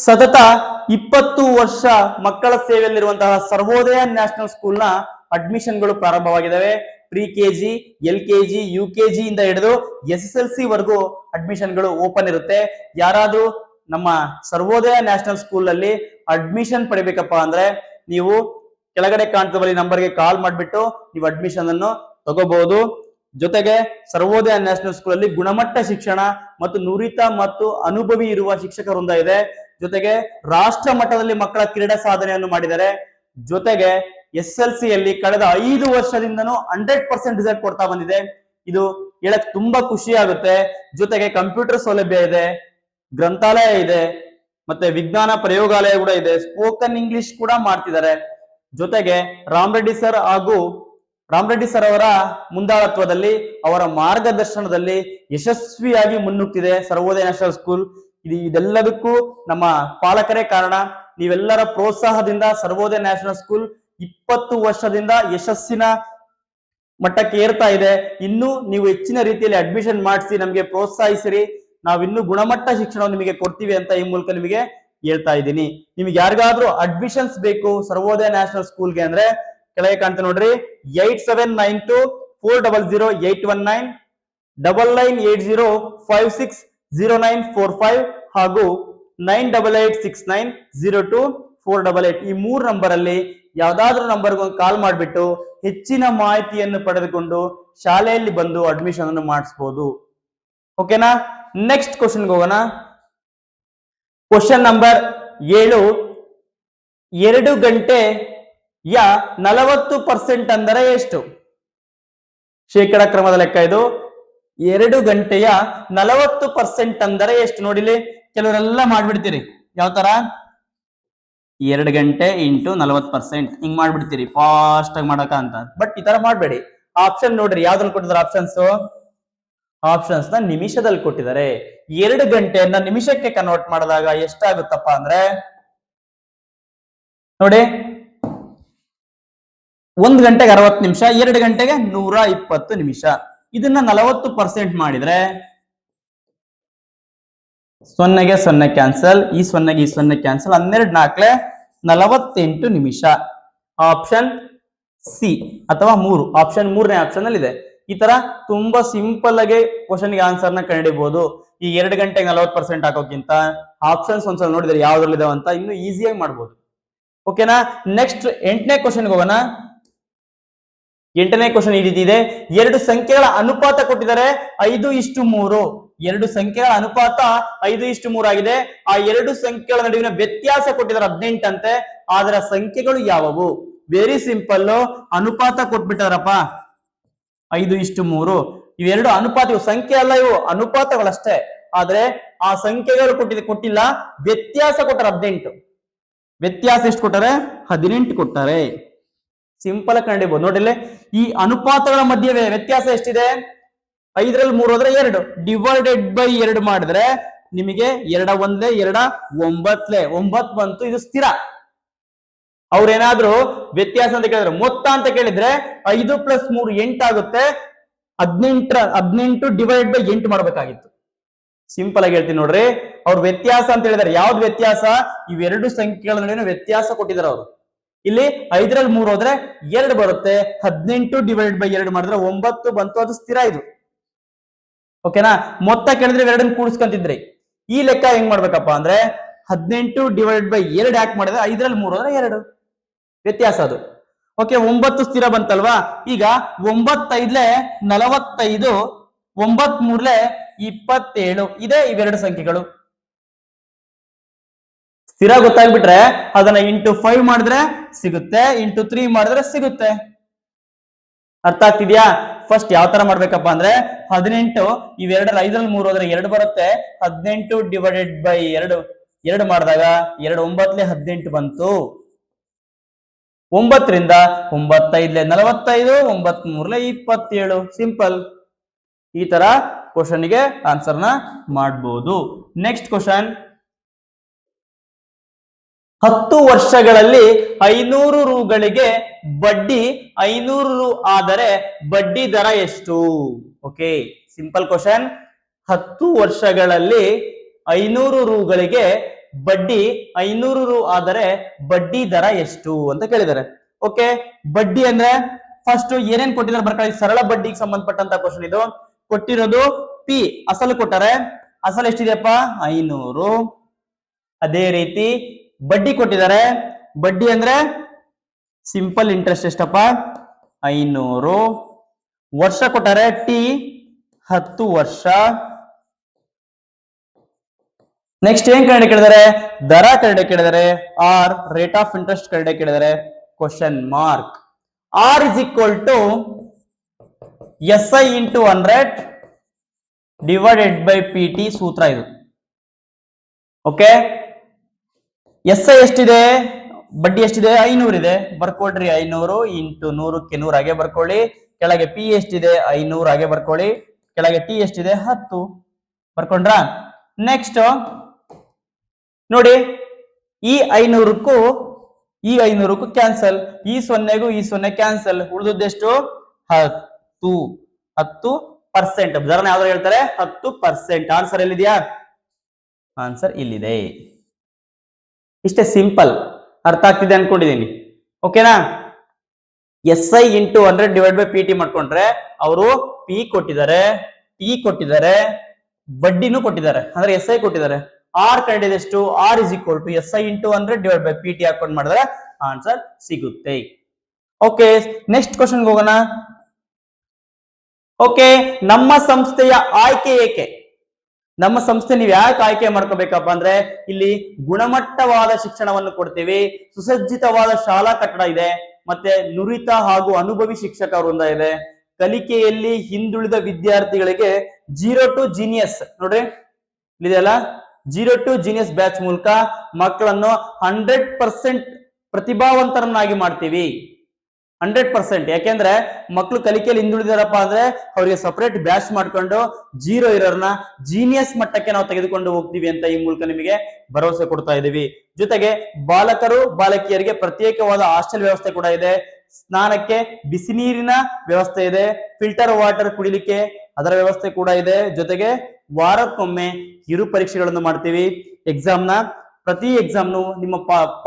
ಸತತ 20 ವರ್ಷ ಮಕ್ಕಳ ಸೇವೆಯಲ್ಲಿರುವಂತಹ ಸರ್ವೋದಯ ನ್ಯಾಷನಲ್ ಸ್ಕೂಲ್ ನ ಅಡ್ಮಿಷನ್ಗಳು ಪ್ರಾರಂಭವಾಗಿದ್ದಾವೆ. ಪ್ರಿ ಕೆಜಿ, LKG, UKG ಇಂದ ಹಿಡಿದು SSLC ವರೆಗೂ ಅಡ್ಮಿಷನ್ಗಳು ಓಪನ್ ಇರುತ್ತೆ. ಯಾರಾದ್ರೂ ನಮ್ಮ ಸರ್ವೋದಯ ನ್ಯಾಷನಲ್ ಸ್ಕೂಲ್ ಅಲ್ಲಿ ಅಡ್ಮಿಷನ್ ಪಡಿಬೇಕಪ್ಪ ಅಂದ್ರೆ ನೀವು ಕೆಳಗಡೆ ಕಾಣ್ತಿರುವ ನಂಬರ್ಗೆ ಕಾಲ್ ಮಾಡಿಬಿಟ್ಟು ನೀವು ಅಡ್ಮಿಷನ್ ಅನ್ನು ತಗೋಬಹುದು. ಜೊತೆಗೆ ಸರ್ವೋದಯ ನ್ಯಾಷನಲ್ ಸ್ಕೂಲ್ ಅಲ್ಲಿ ಗುಣಮಟ್ಟ ಶಿಕ್ಷಣ ಮತ್ತು ನುರಿತ ಮತ್ತು ಅನುಭವಿ ಇರುವ ಶಿಕ್ಷಕ ವೃಂದ ಇದೆ. ಜೊತೆಗೆ ರಾಷ್ಟ್ರ ಮಟ್ಟದಲ್ಲಿ ಮಕ್ಕಳ ಕ್ರೀಡಾ ಸಾಧನೆಯನ್ನು ಮಾಡಿದ್ದಾರೆ. ಜೊತೆಗೆ SSLC ಯಲ್ಲಿ ಕಳೆದ 5 ವರ್ಷದಿಂದನೂ 100% ರಿಸಲ್ಟ್ ಕೊಡ್ತಾ ಬಂದಿದೆ. ಇದು ಹೇಳಕ್ ತುಂಬಾ ಖುಷಿ ಆಗುತ್ತೆ. ಜೊತೆಗೆ ಕಂಪ್ಯೂಟರ್ ಸೌಲಭ್ಯ ಇದೆ, ಗ್ರಂಥಾಲಯ ಇದೆ, ಮತ್ತೆ ವಿಜ್ಞಾನ ಪ್ರಯೋಗಾಲಯ ಕೂಡ ಇದೆ, ಸ್ಪೋಕನ್ ಇಂಗ್ಲಿಷ್ ಕೂಡ ಮಾಡ್ತಿದ್ದಾರೆ. ಜೊತೆಗೆ ರಾಮರೆಡ್ಡಿ ಸರ್ ಅವರ ಮುಂದಾಳತ್ವದಲ್ಲಿ, ಅವರ ಮಾರ್ಗದರ್ಶನದಲ್ಲಿ ಯಶಸ್ವಿಯಾಗಿ ಮುನ್ನುಗ್ತಿದೆ ಸರ್ವೋದಯ ನ್ಯಾಷನಲ್ ಸ್ಕೂಲ್. ಇದೆಲ್ಲದಕ್ಕೂ ನಮ್ಮ ಪಾಲಕರೇ ಕಾರಣ. ನೀವೆಲ್ಲರ ಪ್ರೋತ್ಸಾಹದಿಂದ ಸರ್ವೋದಯ ನ್ಯಾಷನಲ್ ಸ್ಕೂಲ್ 20 ವರ್ಷದಿಂದ ಯಶಸ್ಸಿನ ಮಟ್ಟಕ್ಕೆ ಏರ್ತಾ ಇದೆ. ಇನ್ನು ನೀವು ಹೆಚ್ಚಿನ ರೀತಿಯಲ್ಲಿ ಅಡ್ಮಿಷನ್ ಮಾಡಿಸಿ ನಮಗೆ ಪ್ರೋತ್ಸಾಹಿಸಿರಿ. ನಾವಿನ್ನು ಗುಣಮಟ್ಟ ಶಿಕ್ಷಣವನ್ನು ನಿಮಗೆ ಕೊಡ್ತೀವಿ ಅಂತ ಈ ಮೂಲಕ ನಿಮಗೆ ಹೇಳ್ತಾ ಇದ್ದೀನಿ. ನಿಮ್ಗೆ ಯಾರಿಗಾದ್ರೂ ಅಡ್ಮಿಷನ್ಸ್ ಬೇಕು ಸರ್ವೋದಯ ನ್ಯಾಷನಲ್ ಸ್ಕೂಲ್ಗೆ ಅಂದ್ರೆ ಕೆಳಗೆ ಕಾಣ್ತಾ ನೋಡ್ರಿ 8792400819, 9980560945 ಹಾಗೂ 9886902488 ಈ 3 ನಂಬರ್ ಅಲ್ಲಿ ಯಾವ್ದಾದ್ರು ನಂಬರ್ಗೆ ಕಾಲ್ ಮಾಡಿಬಿಟ್ಟು ಹೆಚ್ಚಿನ ಮಾಹಿತಿಯನ್ನು ಪಡೆದುಕೊಂಡು ಶಾಲೆಯಲ್ಲಿ ಬಂದು ಅಡ್ಮಿಷನ್ ಅನ್ನು ಮಾಡಿಸಬಹುದು. ಓಕೆನಾ? ನೆಕ್ಸ್ಟ್ ಕ್ವಶನ್ಗೆ ಹೋಗೋಣ. Question number 7. 2 ಗಂಟೆಯ 40% ಅಂದರೆ ಎಷ್ಟು? ಶೇಕಡ ಕ್ರಮದ ಲೆಕ್ಕ ಇದು. 2 ಗಂಟೆಯ 40% ಅಂದರೆ ಎಷ್ಟು? ನೋಡಿಲಿ, ಕೆಲವರೆಲ್ಲ ಮಾಡ್ಬಿಡ್ತೀರಿ ಯಾವ ತರ 2 ಗಂಟೆ ಇಂಟು 40% ಹಿಂಗ್ ಮಾಡ್ಬಿಡ್ತೀರಿ ಫಾಸ್ಟ್ ಆಗಿ ಮಾಡಕ ಅಂತ. ಬಟ್ ಈ ತರ ಮಾಡ್ಬೇಡಿ. ಆಪ್ಷನ್ ನೋಡ್ರಿ ಯಾವ್ದ್ರಲ್ಲಿ ಕೊಟ್ಟಿದ್ದಾರೆ ಆಪ್ಷನ್ಸ್ ನ ನಿಮಿಷದಲ್ಲಿ ಕೊಟ್ಟಿದ್ದಾರೆ. 2 ಗಂಟೆಯನ್ನ ನಿಮಿಷಕ್ಕೆ ಕನ್ವರ್ಟ್ ಮಾಡಿದಾಗ ಎಷ್ಟಾಗುತ್ತಪ್ಪ ಅಂದ್ರೆ ನೋಡಿ 1 ಗಂಟೆಗೆ 60 ನಿಮಿಷ, 2 ಗಂಟೆಗೆ 120 ನಿಮಿಷ. ಇದನ್ನ 40% ಮಾಡಿದ್ರೆ 0ಗೆ 0 ಕ್ಯಾನ್ಸಲ್, ಈ 0ಗೆ ಈ 0 ಕ್ಯಾನ್ಸಲ್, 12 4 48 ನಿಮಿಷ. ಆಪ್ಷನ್ ಸಿ ಅಥವಾ 3 ಆಪ್ಷನ್ 3ನೇ ಆಪ್ಷನ್ ಅಲ್ಲಿ ಇದೆ. ಈ ತರ ತುಂಬಾ ಸಿಂಪಲ್ ಆಗಿ ಕ್ವಶನ್ ಗೆ ಆನ್ಸರ್ ನ ಕಂಡುಹಿಡಿಯಬಹುದು. ಈ 2 ಗಂಟೆಗೆ 40% ಹಾಕೋಕ್ಕಿಂತ ಆಪ್ಷನ್ಸ್ ಒಂದ್ಸಲ ನೋಡಿದ್ರೆ ಯಾವ್ದ್ರಲ್ಲಿ ಇದಾವ ಅಂತ ಇನ್ನು ಈಸಿಯಾಗಿ ಮಾಡ್ಬೋದು. ಓಕೆನಾ. ನೆಕ್ಸ್ಟ್ 8ನೇ ಕ್ವಶನ್ ಹೋಗೋಣ. 8ನೇ ಕ್ವಶನ್ ಈ ರೀತಿ ಇದೆ. 2 ಸಂಖ್ಯೆಗಳ ಅನುಪಾತ ಕೊಟ್ಟಿದ್ದಾರೆ 5:3. 2 ಸಂಖ್ಯೆಗಳ ಅನುಪಾತ 5:3 ಆಗಿದೆ. ಆ 2 ಸಂಖ್ಯೆಗಳ ನಡುವಿನ ವ್ಯತ್ಯಾಸ ಕೊಟ್ಟಿದ್ದಾರೆ 18 ಅಂತೆ. ಅದರ ಸಂಖ್ಯೆಗಳು ಯಾವುವು? Very simple. ಅನುಪಾತ ಕೊಟ್ಬಿಟ್ಟಾರಪ್ಪ 5:3. ಇವೆರಡು ಅನುಪಾತ, ಇವು ಸಂಖ್ಯೆ ಅಲ್ಲ, ಇವು ಅನುಪಾತಗಳಷ್ಟೇ. ಆದ್ರೆ ಆ ಸಂಖ್ಯೆಗಳು ಕೊಟ್ಟಿಲ್ಲ, ವ್ಯತ್ಯಾಸ ಕೊಟ್ಟಾರೆ 18. ವ್ಯತ್ಯಾಸ ಎಷ್ಟು ಕೊಟ್ಟಾರೆ? 18 ಕೊಟ್ಟಾರೆ. ಸಿಂಪಲ್ ಆಗಿ ಕಂಡಿಬಹುದು ನೋಡಿಲ್ಲ. ಈ ಅನುಪಾತಗಳ ಮಧ್ಯೆ ವ್ಯತ್ಯಾಸ ಎಷ್ಟಿದೆ? 5ರಲ್ಲಿ 3 ಹೋದ್ರೆ 2 ಡಿವೈಡೆಡ್ ಬೈ 2 ಮಾಡಿದ್ರೆ ನಿಮಗೆ 2 1 2 9 9 ಬಂತು. ಇದು ಸ್ಥಿರ. ಅವ್ರೇನಾದ್ರೂ ವ್ಯತ್ಯಾಸ ಅಂತ ಕೇಳಿದ್ರೆ, ಮೊತ್ತ ಅಂತ ಕೇಳಿದ್ರೆ 5 + 3 8 ಆಗುತ್ತೆ. 18 ಡಿವೈಡ್ ಬೈ 8 ಮಾಡ್ಬೇಕಾಗಿತ್ತು. ಸಿಂಪಲ್ ಆಗಿ ಹೇಳ್ತೀನಿ ನೋಡ್ರಿ. ಅವ್ರ ವ್ಯತ್ಯಾಸ ಅಂತ ಹೇಳಿದಾರೆ. ಯಾವ್ದು ವ್ಯತ್ಯಾಸ? ಇವೆರಡು ಸಂಖ್ಯೆಗಳ ನಡುವಿನ ವ್ಯತ್ಯಾಸ ಕೊಟ್ಟಿದ್ದಾರೆ ಅವರು. ಇಲ್ಲಿ 5ರಲ್ಲಿ 3 ಹೋದ್ರೆ 2 ಬರುತ್ತೆ. 18 ಡಿವೈಡ್ ಬೈ 2 ಮಾಡಿದ್ರೆ 9 ಬಂತು. ಅದು ಸ್ಥಿರ ಇದು. ಓಕೆನಾ. ಮೊತ್ತ ಕೇಳಿದ್ರೆ ಎರಡನ್ನ ಕೂಡಿಸ್ಕೊಂತಿದ್ರಿ. ಈ ಲೆಕ್ಕ ಹೆಂಗ್ ಮಾಡ್ಬೇಕಪ್ಪ ಅಂದ್ರೆ 18 ಡಿವೈಡ್ ಬೈ 2 ಯಾಕೆ ಮಾಡಿದ್ರೆ 5ರಲ್ಲಿ 3 ಹೋದ್ರೆ 2 ವ್ಯತ್ಯಾಸ ಅದು. ಓಕೆ. 9 ಸ್ಥಿರ ಬಂತಲ್ವಾ. ಈಗ 9 5 45, 9 3 27 ಇದೆ. ಇವೆರಡು ಸಂಖ್ಯೆಗಳು ಸ್ಥಿರ ಗೊತ್ತಾಗ್ಬಿಟ್ರೆ ಅದನ್ನ ಇಂಟು 5 ಮಾಡಿದ್ರೆ ಸಿಗುತ್ತೆ, ಇಂಟು 3 ಮಾಡಿದ್ರೆ ಸಿಗುತ್ತೆ. ಅರ್ಥ ಆಗ್ತಿದ್ಯಾ? ಫಸ್ಟ್ ಯಾವ ತರ ಮಾಡ್ಬೇಕಪ್ಪ ಅಂದ್ರೆ 18 ಇವೆರಡರಲ್ಲಿ 5ರಲ್ಲಿ 3 ಹೋದ್ರೆ 2 ಬರುತ್ತೆ. 18 ಡಿವೈಡೆಡ್ ಬೈ 2 ಮಾಡಿದಾಗ 2 9 18 ಬಂತು. 9ರಿಂದ 9 5 45, 9 3 27. ಸಿಂಪಲ್. ಈ ತರ ಕ್ವಶನ್ ಗೆ ಆನ್ಸರ್ ನ ಮಾಡಬಹುದು. Next question. 10 ವರ್ಷಗಳಲ್ಲಿ 500 ರೂಗಳಿಗೆ ಬಡ್ಡಿ 500 ರು ಆದರೆ ಬಡ್ಡಿ ದರ ಎಷ್ಟು? ಓಕೆ. Simple question. 10 ವರ್ಷಗಳಲ್ಲಿ 500 ರೂಗಳಿಗೆ ಬಡ್ಡಿ 500 ರು ಆದರೆ ಬಡ್ಡಿ ದರ ಎಷ್ಟು ಅಂತ ಕೇಳಿದ್ದಾರೆ. ಓಕೆ. ಬಡ್ಡಿ ಅಂದ್ರೆ ಫಸ್ಟ್ ಏನೇನ್ ಕೊಟ್ಟಿದ್ದಾರೆ ಬರ್ಕೊಳ್ಳಿ. ಸರಳ ಬಡ್ಡಿಗೆ ಸಂಬಂಧಪಟ್ಟಂತ ಕ್ವಶನ್ ಇದು. ಕೊಟ್ಟಿರೋದು ಪಿ ಅಸಲು ಕೊಟ್ಟಾರೆ. ಅಸಲು ಎಷ್ಟಿದೆಯಪ್ಪ? 500. ಅದೇ ರೀತಿ ಬಡ್ಡಿ ಕೊಟ್ಟಿದ್ದಾರೆ. ಬಡ್ಡಿ ಅಂದ್ರೆ ಸಿಂಪಲ್ ಇಂಟ್ರೆಸ್ಟ್ ಎಷ್ಟಪ್ಪ? 500. ವರ್ಷ ಕೊಟ್ಟಾರೆ ಟಿ 10 ವರ್ಷ. ನೆಕ್ಸ್ಟ್ ಏನ್ ಕಂಡು ಕೇಳಿದಾರೆ? ದರ ಕಂಡು ಕೇಳಿದಾರೆ. ಆರ್ ರೇಟ್ ಆಫ್ ಇಂಟ್ರೆಸ್ಟ್ ಕಂಡು ಕೇಳಿದಾರೆ. Question mark. R is equal to SI into 100 divided by PT ಸೂತ್ರ ಇದು. ಓಕೆ. SI ಎಷ್ಟಿದೆ? ಬಡ್ಡಿ ಎಷ್ಟಿದೆ? 500 ಇದೆ. ಬರ್ಕೊಳ್ರಿ 500 ಇಂಟು 100ಕ್ಕೆ 100 ಹಾಗೆ ಬರ್ಕೊಳ್ಳಿ. ಕೆಳಗೆ P ಎಷ್ಟಿದೆ? 500 ಹಾಗೆ ಬರ್ಕೊಳ್ಳಿ. ಕೆಳಗೆ T ಎಷ್ಟಿದೆ? 10 ಬರ್ಕೊಂಡ್ರ. ನೆಕ್ಸ್ಟ್ ನೋಡಿ, ಈ 500ಕ್ಕೂ ಈ 500ಕ್ಕೂ ಕ್ಯಾನ್ಸಲ್, ಈ 0ಗೂ ಈ 0 ಕ್ಯಾನ್ಸಲ್. ಉಳಿದದ್ದೆಷ್ಟು? 10%. ದರನ ಯಾವ್ದು ಹೇಳ್ತಾರೆ? 10%. ಆನ್ಸರ್ ಎಲ್ಲಿದೆಯಾ? ಆನ್ಸರ್ ಇಲ್ಲಿದೆ. ಇಷ್ಟೇ ಸಿಂಪಲ್. ಅರ್ಥ ಆಗ್ತಿದೆ ಅನ್ಕೊಂಡಿದ್ದೀನಿ. ಓಕೆನಾ. SI into 100 divide by PT ಮಾಡ್ಕೊಂಡ್ರೆ ಅವರು P ಕೊಟ್ಟಿದ್ದಾರೆ, T ಕೊಟ್ಟಿದ್ದಾರೆ, ಬಡ್ಡಿನೂ ಕೊಟ್ಟಿದ್ದಾರೆ, ಅಂದ್ರೆ SI ಕೊಟ್ಟಿದ್ದಾರೆ. ಆರ್ ಕಂಡಿದೆಷ್ಟು? R is equal to SI into 100 divide by PT ಹಾಕೊಂಡು ಮಾಡಿದ್ರೆ ಆನ್ಸರ್ ಸಿಗುತ್ತೆ. ಓಕೆ. ನೆಕ್ಸ್ಟ್ ಕ್ವಶನ್ ಹೋಗೋಣ. ಓಕೆ. ನಮ್ಮ ಸಂಸ್ಥೆಯ ಆಯ್ಕೆ ಏಕೆ? ನಮ್ಮ ಸಂಸ್ಥೆ ನೀವು ಯಾಕೆ ಆಯ್ಕೆ ಮಾಡ್ಕೋಬೇಕಪ್ಪ ಅಂದ್ರೆ ಇಲ್ಲಿ ಗುಣಮಟ್ಟವಾದ ಶಿಕ್ಷಣವನ್ನು ಕೊಡ್ತೀವಿ, ಸುಸಜ್ಜಿತವಾದ ಶಾಲಾ ಕಟ್ಟಡ ಇದೆ, ಮತ್ತೆ ನುರಿತ ಹಾಗೂ ಅನುಭವಿ ಶಿಕ್ಷಕ ವೃಂದ ಇದೆ, ಕಲಿಕೆಯಲ್ಲಿ ಹಿಂದುಳಿದ ವಿದ್ಯಾರ್ಥಿಗಳಿಗೆ 0 to Genius ನೋಡ್ರಿ ಇಲ್ಲಿದೆಯಲ್ಲ 0 to ಜೀನಿಯಸ್ ಬ್ಯಾಚ್ ಮೂಲಕ ಮಕ್ಕಳನ್ನು 100% ಪ್ರತಿಭಾವಂತರನ್ನಾಗಿ ಮಾಡ್ತೀವಿ. 100%. ಯಾಕೆಂದ್ರೆ ಮಕ್ಕಳು ಕಲಿಕೆಯಲ್ಲಿ ಹಿಂದುಳಿದಾರಪ್ಪ ಅಂದ್ರೆ ಅವರಿಗೆ ಸಪರೇಟ್ ಬ್ಯಾಚ್ ಮಾಡ್ಕೊಂಡು 0 ಇರೋರ್ನ ಜೀನಿಯಸ್ ಮಟ್ಟಕ್ಕೆ ನಾವು ತೆಗೆದುಕೊಂಡು ಹೋಗ್ತೀವಿ ಅಂತ ಈ ಮೂಲಕ ನಿಮಗೆ ಭರವಸೆ ಕೊಡ್ತಾ ಇದೀವಿ. ಜೊತೆಗೆ ಬಾಲಕರು ಬಾಲಕಿಯರಿಗೆ ಪ್ರತ್ಯೇಕವಾದ ಹಾಸ್ಟೆಲ್ ವ್ಯವಸ್ಥೆ ಕೂಡ ಇದೆ. ಸ್ನಾನಕ್ಕೆ ಬಿಸಿ ನೀರಿನ ವ್ಯವಸ್ಥೆ ಇದೆ. ಫಿಲ್ಟರ್ ವಾಟರ್ ಕುಡಿಲಿಕ್ಕೆ ಅದರ ವ್ಯವಸ್ಥೆ ಕೂಡ ಇದೆ. ಜೊತೆಗೆ ವಾರಕ್ಕೊಮ್ಮೆ ಕಿರು ಪರೀಕ್ಷೆಗಳನ್ನು ಮಾಡ್ತೀವಿ. ಪ್ರತಿ ಎಕ್ಸಾಮ್ನು ನಿಮ್ಮ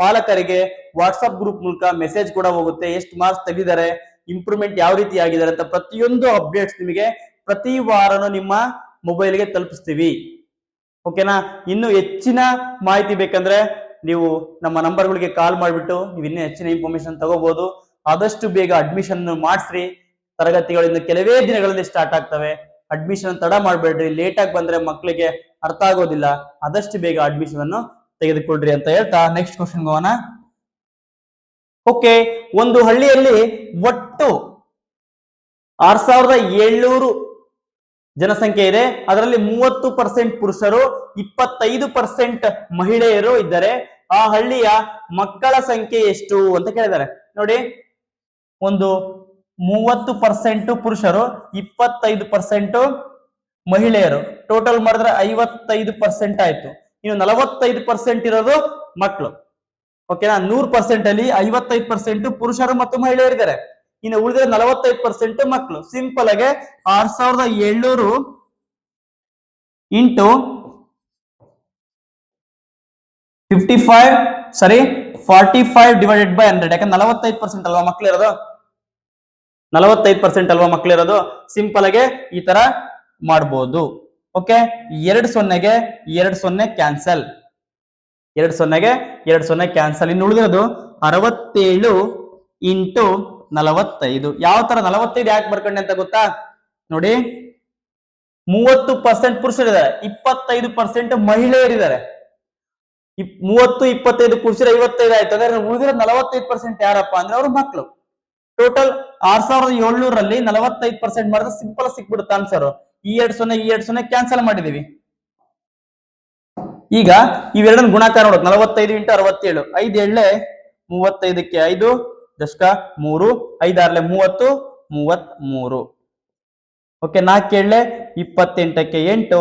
ಪಾಲಕರಿಗೆ ವಾಟ್ಸ್ಆಪ್ ಗ್ರೂಪ್ ಮೂಲಕ ಮೆಸೇಜ್ ಕೂಡ ಹೋಗುತ್ತೆ. ಎಷ್ಟು ಮಾರ್ಕ್ಸ್ ತೆಗೆದಿದ್ದಾರೆ, ಇಂಪ್ರೂವ್ಮೆಂಟ್ ಯಾವ ರೀತಿ ಆಗಿದ್ದಾರೆ ಅಂತ ಪ್ರತಿಯೊಂದು ಅಪ್ಡೇಟ್ಸ್ ನಿಮಗೆ ಪ್ರತಿ ವಾರನೂ ನಿಮ್ಮ ಮೊಬೈಲ್ಗೆ ತಲುಪಿಸ್ತೀವಿ. ಓಕೆನಾ? ಇನ್ನು ಹೆಚ್ಚಿನ ಮಾಹಿತಿ ಬೇಕಂದ್ರೆ ನೀವು ನಮ್ಮ ನಂಬರ್ಗಳಿಗೆ ಕಾಲ್ ಮಾಡಿಬಿಟ್ಟು ನೀವು ಇನ್ನೂ ಹೆಚ್ಚಿನ ಇನ್ಫಾರ್ಮೇಶನ್ ತಗೋಬಹುದು. ಆದಷ್ಟು ಬೇಗ ಅಡ್ಮಿಷನ್ ಮಾಡಿಸ್ರಿ. ತರಗತಿಗಳಿಂದ ಕೆಲವೇ ದಿನಗಳಲ್ಲಿ ಸ್ಟಾರ್ಟ್ ಆಗ್ತವೆ. ಅಡ್ಮಿಷನ್ ತಡ ಮಾಡಬೇಡ್ರಿ. ಲೇಟ್ ಆಗಿ ಬಂದ್ರೆ ಮಕ್ಕಳಿಗೆ ಅರ್ಥ ಆಗೋದಿಲ್ಲ. ಆದಷ್ಟು ಬೇಗ ಅಡ್ಮಿಷನ್ ಅನ್ನು ತೆಗೆದುಕೊಳ್ರಿ ಅಂತ ಹೇಳ್ತಾ ನೆಕ್ಸ್ಟ್ ಕ್ವಶನ್ ಹೋಗೋಣ. ಓಕೆ, ಒಂದು ಹಳ್ಳಿಯಲ್ಲಿ ಒಟ್ಟು 6700 ಜನಸಂಖ್ಯೆ ಇದೆ. ಅದರಲ್ಲಿ 30% ಪುರುಷರು, 25% ಮಹಿಳೆಯರು ಇದ್ದಾರೆ. ಆ ಹಳ್ಳಿಯ ಮಕ್ಕಳ ಸಂಖ್ಯೆ ಎಷ್ಟು ಅಂತ ಕೇಳಿದ್ದಾರೆ. ನೋಡಿ, ಒಂದು 30% ಪುರುಷರು, 25% ಮಹಿಳೆಯರು, ಟೋಟಲ್ ಮಾಡಿದ್ರೆ 55% ಆಯ್ತು. ಇನ್ನು 45% ಇರೋದು ಮಕ್ಕಳು. ಓಕೆನಾ? 100% ಅಲ್ಲಿ 55% ಪುರುಷರು ಮತ್ತು ಮಹಿಳೆಯರಿದ್ದಾರೆ. ಇನ್ನು ಉಳಿದ್ರೆ 45% ಮಕ್ಕಳು. ಸಿಂಪಲ್ ಆಗಿ 6700 ಇಂಟು 45 ಡಿವೈಡೆಡ್ ಬೈ 100. ಯಾಕಂದ್ರೆ 45% ಅಲ್ವಾ ಮಕ್ಕಳಿರೋದು, 45% ಅಲ್ವಾ ಮಕ್ಕಳಿರೋದು. ಸಿಂಪಲ್ ಆಗಿ ಈ ತರ ಮಾಡಬಹುದು. ಓಕೆ, 2 0ಗೆ 2 0 ಕ್ಯಾನ್ಸಲ್, 2 0ಗೆ 2 0 ಕ್ಯಾನ್ಸಲ್. ಇನ್ನು ಉಳಿದಿರೋದು 67 ಇಂಟು 45. ಯಾವ ತರ 45 ಯಾಕೆ ಬರ್ಕೊಂಡೆ ಅಂತ ಗೊತ್ತಾ? ನೋಡಿ, 30% ಪುರುಷರಿದ್ದಾರೆ, 25% ಮಹಿಳೆಯರಿದ್ದಾರೆ. 30 25 ಪುರುಷರು 55 ಆಯ್ತು. ಅಂದ್ರೆ ಉಳಿದಿರೋ 45% ಯಾರಪ್ಪ ಅಂದ್ರೆ ಅವರು ಮಕ್ಕಳು. ಟೋಟಲ್ 6700ರಲ್ಲಿ 45% ಮಾಡಿದ್ರೆ ಸಿಂಪಲ್ ಸಿಕ್ಬಿಡುತ್ತೆ ಆನ್ಸರ್. ಈ 2 0 ಈ 2 0 ಕ್ಯಾನ್ಸಲ್ ಮಾಡಿದೀವಿ. ಈಗ ಇವೆರಡನ್ನ ಗುಣಾಕಾರ ನೋಡೋದು. 45 ಇಂಟು 67, 5 7 35ಕ್ಕೆ 5 ದಶಕ 3, 5 6 30 33. ಓಕೆ, 4 7 28ಕ್ಕೆ 8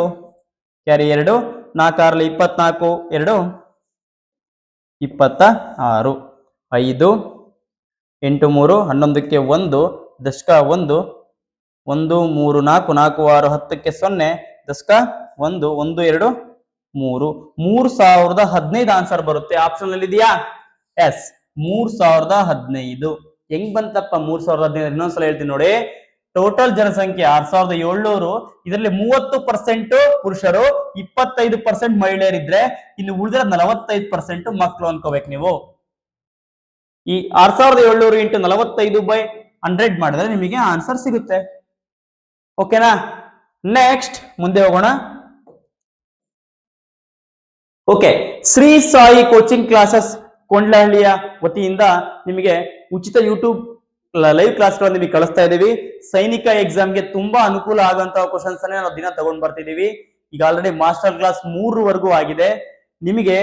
ಕ್ಯಾರಿ 2, 4 6 24 2 26, 5 8 3 11ಕ್ಕೆ 1 ದಶಕ 1 1 3 4 4 6 10ಕ್ಕೆ 0 ದಶಕ 1 1 2 3 3015 ಆನ್ಸರ್ ಬರುತ್ತೆ. ಆಪ್ಷನ್ ಅಲ್ಲಿ ಇದೆಯಾ? ಎಸ್, 3015. ಹೆಂಗ್ ಬಂತಪ್ಪ 3015? ಇನ್ನೊಂದ್ಸಲ ಹೇಳ್ತೀನಿ ನೋಡಿ. ಟೋಟಲ್ ಜನಸಂಖ್ಯೆ 6700, ಇದರಲ್ಲಿ 30% ಪುರುಷರು, 25% ಮಹಿಳೆಯರಿದ್ರೆ ಇನ್ನು ಉಳಿದ್ರೆ 45% ಮಕ್ಕಳು ಅನ್ಕೋಬೇಕು ನೀವು. ಈ 6700 ಇಂಟು 45/100 ಮಾಡಿದ್ರೆ ನಿಮಗೆ ಆನ್ಸರ್ ಸಿಗುತ್ತೆ. ಓಕೆನಾ? ನೆಕ್ಸ್ಟ್ ಮುಂದೆ ಹೋಗೋಣ. Okay, Shri Sai coaching classes ಕೊಂಡ್ಲಹಳ್ಳಿಯ ವತಿಯಿಂದ ನಿಮಗೆ ಉಚಿತ ಯೂಟ್ಯೂಬ್ ಲೈವ್ ಕ್ಲಾಸ್ಗಳನ್ನು ನಿಮಗೆ ಕಳಿಸ್ತಾ ಇದೀವಿ. ಸೈನಿಕ ಎಕ್ಸಾಮ್ಗೆ ತುಂಬಾ ಅನುಕೂಲ ಆಗುವಂತಹ ಕ್ವಶನ್ಸ್ ಅನ್ನ ನಾವು ದಿನ ತಗೊಂಡ್ ಬರ್ತಿದೀವಿ. ಈಗ ಆಲ್ರೆಡಿ ಮಾಸ್ಟರ್ ಕ್ಲಾಸ್ 3ವರೆಗೂ ಆಗಿದೆ. ನಿಮಗೆ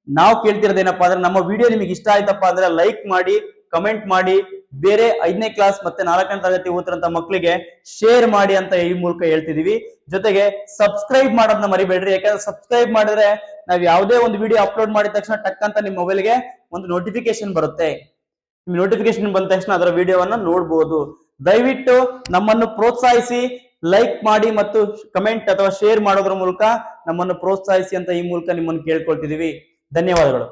ನಾವು ಕೇಳ್ತಿರೋದೇನಪ್ಪಾ ಅಂದ್ರೆ, ನಮ್ಮ ವಿಡಿಯೋ ನಿಮಗೆ ಇಷ್ಟ ಆಯ್ತಪ್ಪ ಅಂದ್ರೆ ಲೈಕ್ ಮಾಡಿ, ಕಮೆಂಟ್ ಮಾಡಿ, ಬೇರೆ 5ನೇ ಕ್ಲಾಸ್ ಮತ್ತೆ 4ನೇ ತರಗತಿ ಓದ್ತಿರಂತ ಮಕ್ಕಳಿಗೆ ಶೇರ್ ಮಾಡಿ ಅಂತ ಈ ಮೂಲಕ ಹೇಳ್ತಿದೀವಿ. ಜೊತೆಗೆ ಸಬ್ಸ್ಕ್ರೈಬ್ ಮಾಡೋದನ್ನ ಮರಿಬೇಡ್ರಿ. ಯಾಕಂದ್ರೆ ಸಬ್ಸ್ಕ್ರೈಬ್ ಮಾಡಿದ್ರೆ ನಾವು ಯಾವುದೇ ಒಂದು ವಿಡಿಯೋ ಅಪ್ಲೋಡ್ ಮಾಡಿದ ತಕ್ಷಣ ಟಕ್ ಅಂತ ನಿಮ್ಮ ಮೊಬೈಲ್ಗೆ ಒಂದು ನೋಟಿಫಿಕೇಶನ್ ಬರುತ್ತೆ. ನೋಟಿಫಿಕೇಶನ್ ಬಂದ ತಕ್ಷಣ ಅದರ ವಿಡಿಯೋವನ್ನ ನೋಡಬಹುದು. ದಯವಿಟ್ಟು ನಮ್ಮನ್ನು ಪ್ರೋತ್ಸಾಹಿಸಿ, ಲೈಕ್ ಮಾಡಿ ಮತ್ತು ಕಮೆಂಟ್ ಅಥವಾ ಶೇರ್ ಮಾಡೋದ್ರ ಮೂಲಕ ನಮ್ಮನ್ನು ಪ್ರೋತ್ಸಾಹಿಸಿ ಅಂತ ಈ ಮೂಲಕ ನಿಮ್ಮನ್ನು ಕೇಳ್ಕೊಳ್ತಿದೀವಿ. ಧನ್ಯವಾದಗಳು.